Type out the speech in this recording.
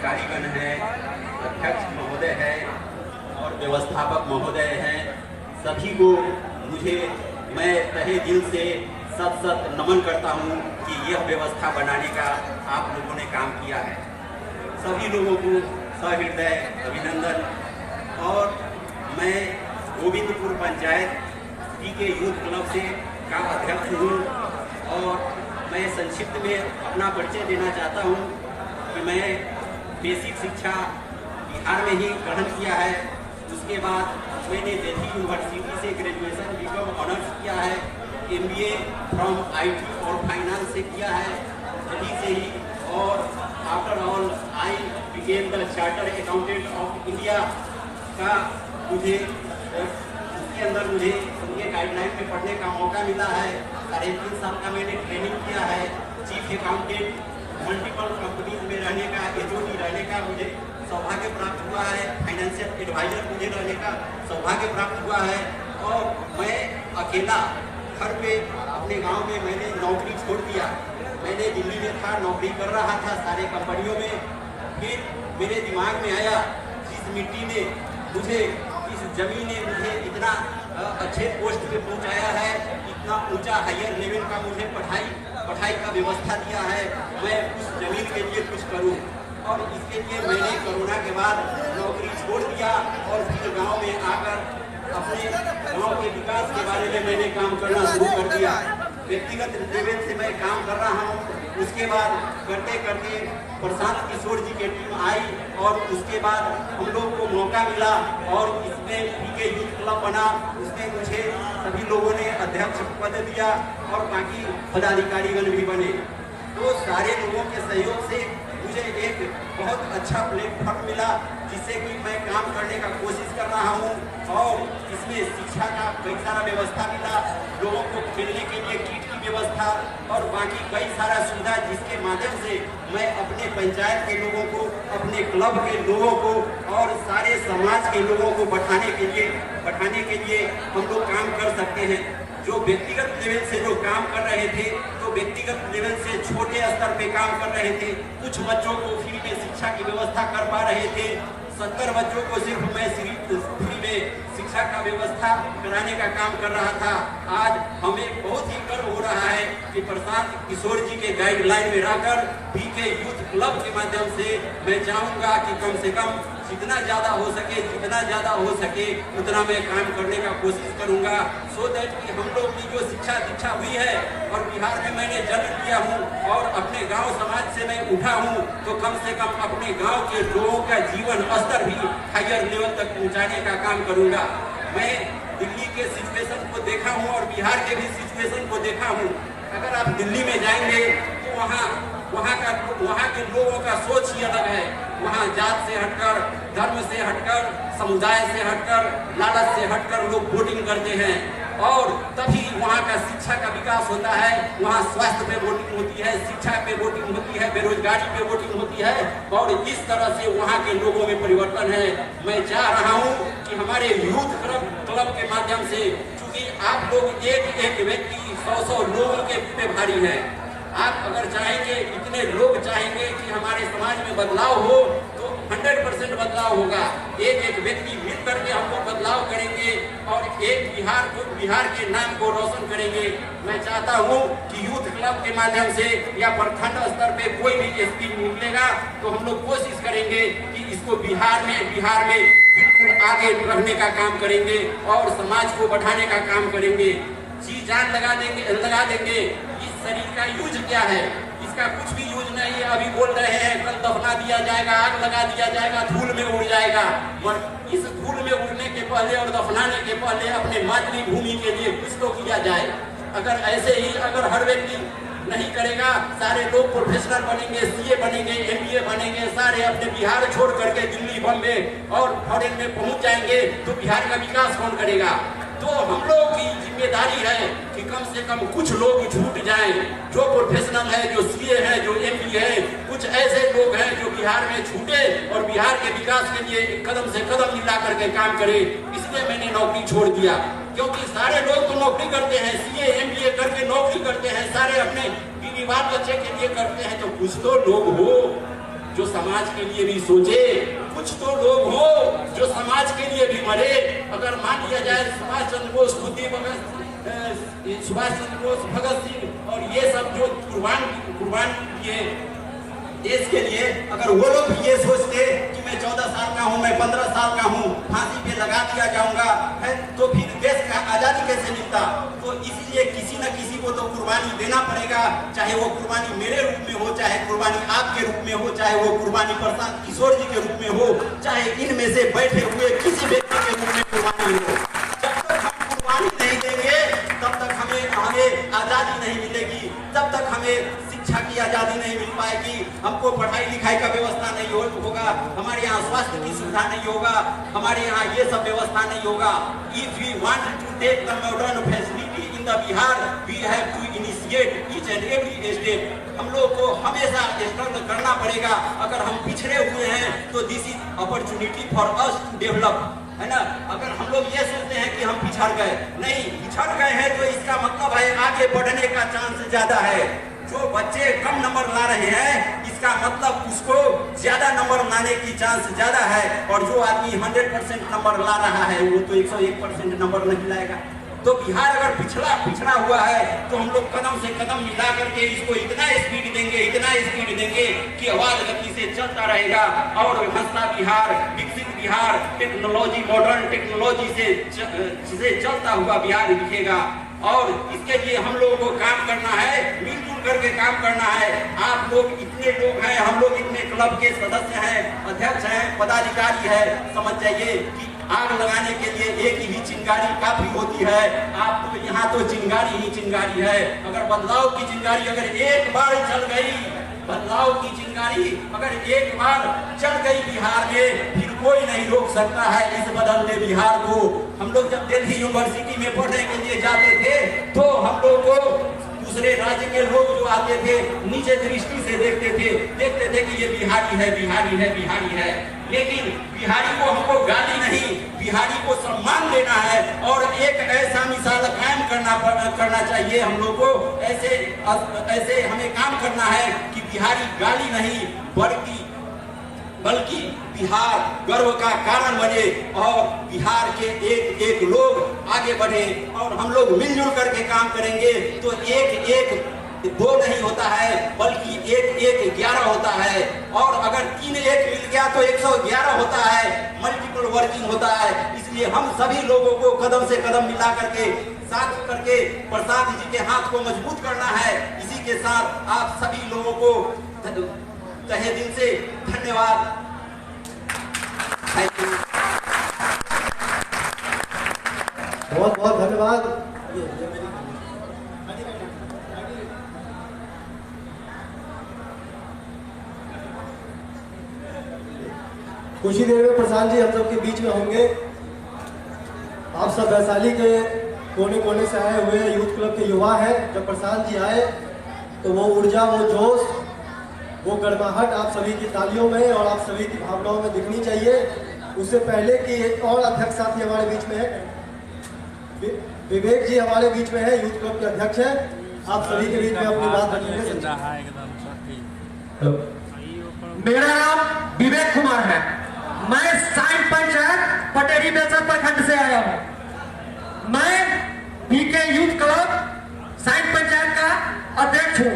पदाधिकारीगण हैं, अध्यक्ष महोदय है और व्यवस्थापक महोदय हैं, सभी को मैं तहे दिल से सत नमन करता हूं कि यह व्यवस्था बनाने का आप लोगों ने काम किया है। सभी लोगों को सहृदय अभिनंदन। और मैं गोविंदपुर पंचायत पीके यूथ क्लब से का अध्यक्ष हूँ और मैं संक्षिप्त में अपना परिचय देना चाहता हूँ कि मैं बेसिक शिक्षा बिहार में ही ग्रहण किया है। उसके बाद मैंने दिल्ली यूनिवर्सिटी से ग्रेजुएशन बीकॉम ऑनर्स किया है, MBA फ्रॉम IT और फाइनेंस से किया है दिल्ली से ही। और after all I became the chartered accountant of India का मुझे उसके अंदर मुझे उनके गाइडलाइन में पढ़ने का मौका मिला है। 3.5 साल का मैंने ट्रेनिंग किया है। चीफ अकाउंटेंट मल्टीपल कंपनीज में रहने का, HOD रहने का मुझे सौभाग्य प्राप्त हुआ है। फाइनेंशियल एडवाइजर मुझे रहने का सौभाग्य प्राप्त हुआ है। और मैं अकेला घर पे अपने गांव में मैंने नौकरी छोड़ दिया। मैंने दिल्ली में था, नौकरी कर रहा था सारे कंपनियों में। फिर मेरे दिमाग में आया, जिस मिट्टी ने मुझे, इस जमीन ने मुझे इतना अच्छे पोस्ट पे पहुंचाया है, इतना ऊंचा हायर लेवल का मुझे पढ़ाई का व्यवस्था दिया है, मैं उस जमीन के लिए कुछ करूं। और इसके लिए मैंने कोरोना के बाद नौकरी छोड़ दिया और फिर गांव में आकर अपने गांव के विकास के बारे में मैंने काम करना शुरू कर दिया। व्यक्तिगत लेवल से मैं काम कर रहा हूँ। उसके बाद करते करते प्रशांत किशोर जी की टीम आई और उसके बाद हम लोग को मौका मिला और इसमें पीके यूथ क्लब बना। उसमें मुझे सभी लोगों ने अध्यक्ष पद दिया और बाकी पदाधिकारीगण भी बने। तो सारे लोगों के सहयोग से मुझे एक बहुत अच्छा प्लेटफॉर्म मिला जिससे कि मैं काम करने का कोशिश कर रहा हूँ। और इसमें शिक्षा का कई सारा व्यवस्था मिला, लोगों को खेलने के लिए किट की व्यवस्था और बाकी कई सारा सुविधा, जिसके माध्यम से मैं अपने पंचायत के लोगों को, अपने क्लब के लोगों को और सारे समाज के लोगों को बढ़ाने के लिए हम लोग काम कर सकते हैं। जो व्यक्तिगत लेवल से जो काम कर रहे थे, तो व्यक्तिगत लेवल से छोटे स्तर पे काम कर रहे थे। कुछ बच्चों को फ्री में शिक्षा की व्यवस्था कर पा रहे थे। 70 बच्चों को सिर्फ मैं फ्री में शिक्षा का व्यवस्था कराने का काम कर रहा था। आज हमें बहुत ही गर्व हो रहा है कि प्रशांत किशोर जी के गाइडलाइन में रहकर पीके यूथ क्लब के माध्यम से मैं चाहूँगा कि कम से कम जितना ज़्यादा हो सके उतना मैं काम करने का कोशिश करूँगा। सो दैट कि हम लोग की जो शिक्षा दीक्षा हुई है और बिहार में मैंने जन्म लिया हूँ और अपने गांव समाज से मैं उठा हूँ, तो कम से कम अपने गांव के लोगों का जीवन स्तर भी हायर लेवल तक पहुँचाने का काम करूँगा। मैं दिल्ली के सिचुएशन को देखा हूँ और बिहार के भी सिचुएशन को देखा हूँ। अगर आप दिल्ली में जाएंगे तो वहाँ के लोगों का सोच ही अलग है। वहाँ जात से हटकर, धर्म से हटकर, समुदाय से हटकर, लालच से हटकर लोग वोटिंग करते हैं और तभी वहाँ का शिक्षा का विकास होता है। वहाँ स्वास्थ्य पे वोटिंग होती है, शिक्षा पे वोटिंग होती है, बेरोजगारी पे वोटिंग होती है और इस तरह से वहाँ के लोगों में परिवर्तन है। मैं चाह रहा हूँ कि हमारे यूथ क्लब के माध्यम से, चूंकि आप लोग एक व्यक्ति 100 लोगों के पे भारी है। आप अगर चाहेंगे, इतने लोग चाहेंगे कि हमारे समाज में बदलाव हो, तो 100% बदलाव होगा। एक व्यक्ति मिल करके हम लोग बदलाव करेंगे और एक बिहार के नाम को रोशन करेंगे। मैं चाहता हूँ कि यूथ क्लब के माध्यम से या प्रखंड स्तर पे कोई भी स्कीम निकलेगा तो हम लोग कोशिश करेंगे कि इसको बिहार में बिल्कुल आगे रहने का काम करेंगे और समाज को बढ़ाने का काम करेंगे। जी जान लगा देंगे। इस शरीर का यूज क्या है? इसका कुछ भी यूज नहीं है। अभी बोल रहे हैं कल दफना दिया जाएगा, आग लगा दिया जाएगा, धूल में उड़ जाएगा। इस धूल में उड़ने के पहले और दफनाने के पहले अपने मातृभूमि के लिए कुछ तो किया जाए। अगर ऐसे ही हर व्यक्ति नहीं करेगा, सारे लोग प्रोफेशनल बनेंगे, CA बनेंगे, MBA बनेंगे, सारे अपने बिहार छोड़ करके दिल्ली, बम्बे और फॉरेन में पहुंच जाएंगे, तो बिहार का विकास कौन करेगा? तो हम लोग की जिम्मेदारी है कि कम से कम कुछ लोग छूट जाएं, जो प्रोफेशनल है, जो CA है, जो MBA है। कुछ ऐसे लोग हैं जो बिहार में छूटे और बिहार के विकास के लिए कदम से कदम मिला करके काम करे। इसलिए मैंने नौकरी छोड़ दिया, क्योंकि सारे लोग तो नौकरी करते हैं, CA MBA करके नौकरी करते हैं, सारे अपने बीवी बाल बच्चे के लिए करते हैं। तो कुछ तो लोग हो जो समाज के लिए भी सोचे, कुछ तो लोग हो जो समाज के लिए भी मरे। अगर मान लिया जाए सुभाष चंद्र बोस, सुभाष चंद्र बोस, भगत सिंह और ये सब जो कुर्बान किए देश के लिए, अगर वो लोग भी ये सोचते कि मैं 14 साल का हूँ, मैं 15 साल का हूँ, फांसी पे लगा दिया जाऊंगा, है तो फिर देश का आजादी कैसे मिलता। तो इसलिए किसी न किसी को तो कुर्बानी देना पड़ेगा, चाहे वो कुर्बानी मेरे रूप में हो, चाहे कुर्बानी आपके रूप में हो, चाहे वो कुर्बानी प्रशांत किशोर जी के रूप में हो, चाहे इनमें से बैठे हुए किसी व्यक्ति के रूप में कुर्बानी हो। जब तक हम कुर्बानी नहीं देंगे तब तक हमें आजादी नहीं मिलेगी, तब तक हमें शिक्षा की आजादी नहीं मिल पाएगी, हमको पढ़ाई लिखाई का व्यवस्था नहीं होगा, हमारे यहाँ स्वास्थ्य की सुविधा नहीं होगा, हमारे यहाँ ये सब व्यवस्था नहीं होगा। If we want to take the modern facility in the Bihar, we have to initiate each and every step. हम लोग को हमेशा स्ट्रगल करना पड़ेगा। अगर हम पिछड़े हुए हैं तो this is opportunity for us to develop, है ना। अगर हम लोग ये सोचते हैं कि हम पिछड़ गए, नहीं, पिछड़ गए हैं तो इसका मतलब है आगे बढ़ने का चांस ज्यादा है। जो बच्चे कम नंबर ला रहे हैं इसका मतलब उसको ज्यादा नंबर लाने की चांस ज्यादा है, और जो आदमी 100% नंबर ला रहा है वो तो 101% नंबर नहीं लाएगा। तो बिहार अगर पिछड़ा हुआ है तो हम लोग कदम से कदम मिला करके इसको इतना स्पीड देंगे कि आवाज गति से चलता रहेगा, और हंसता बिहार, विकसित बिहार, टेक्नोलॉजी, मॉडर्न टेक्नोलॉजी से चलता हुआ बिहार दिखेगा। और इसके लिए हम लोगों को काम करना है, मिलजुल करके काम करना है। आप लोग इतने लोग हैं, हम लोग इतने क्लब के सदस्य हैं, अध्यक्ष हैं, पदाधिकारी है, समझ जाइए कि आग लगाने के लिए एक ही चिंगारी काफी होती है। आप तो यहाँ तो चिंगारी ही चिंगारी है। अगर बदलाव की चिंगारी अगर एक बार चल गई, बदलाव की चिंगारी अगर एक बार चल गई बिहार में, फिर कोई नहीं रोक सकता है इस बदलते बिहार को। हम लोग जब दिल्ली यूनिवर्सिटी में पढ़ने के लिए जाते थे तो हम लोग को दूसरे राज्य के लोग जो आते थे नीचे दृष्टि से देखते थे कि ये बिहारी है। लेकिन बिहारी को हमको गाली नहीं, बिहारी को सम्मान देना है, और एक ऐसा मिसाल कायम करना चाहिए हम लोग को। ऐसे हमें काम करना है कि बिहारी गाली नहीं बल्कि बिहार गर्व का कारण बने, और बिहार के एक लोग आगे बढ़े, और हम लोग मिलजुल करके काम करेंगे तो एक दो नहीं होता है, बल्कि एक 11 होता है। और अगर 3 1 मिल गया तो 111 होता है, मल्टीपल वर्किंग होता है। इसलिए हम सभी लोगों को कदम से कदम मिला करके साथ करके प्रसाद जी के हाथ को मजबूत करना है। इसी के साथ आप सभी लोगों को तहे दिल से धन्यवाद। थैंक यू, बहुत बहुत धन्यवाद। कुछ ही देर में प्रशांत जी हम सबके बीच में होंगे। आप सब वैशाली के कोने कोने से आए हुए यूथ क्लब के युवा हैं। जब प्रशांत जी आए तो वो ऊर्जा, वो जोश, वो गर्माहट आप सभी की तालियों में और आप सभी की भावनाओं में दिखनी चाहिए। उससे पहले कि एक और अध्यक्ष साथी हमारे बीच में है, विवेक जी हमारे बीच में है, यूथ क्लब के अध्यक्ष हैं। आप सभी के बीच में अपनी बात रखेंगे। मेरा नाम विवेक कुमार है, मैं साइन पंचायत पटेरी बेचर प्रखंड से आया हूँ। मैं बीके यूथ क्लब साइन पंचायत का अध्यक्ष हूँ।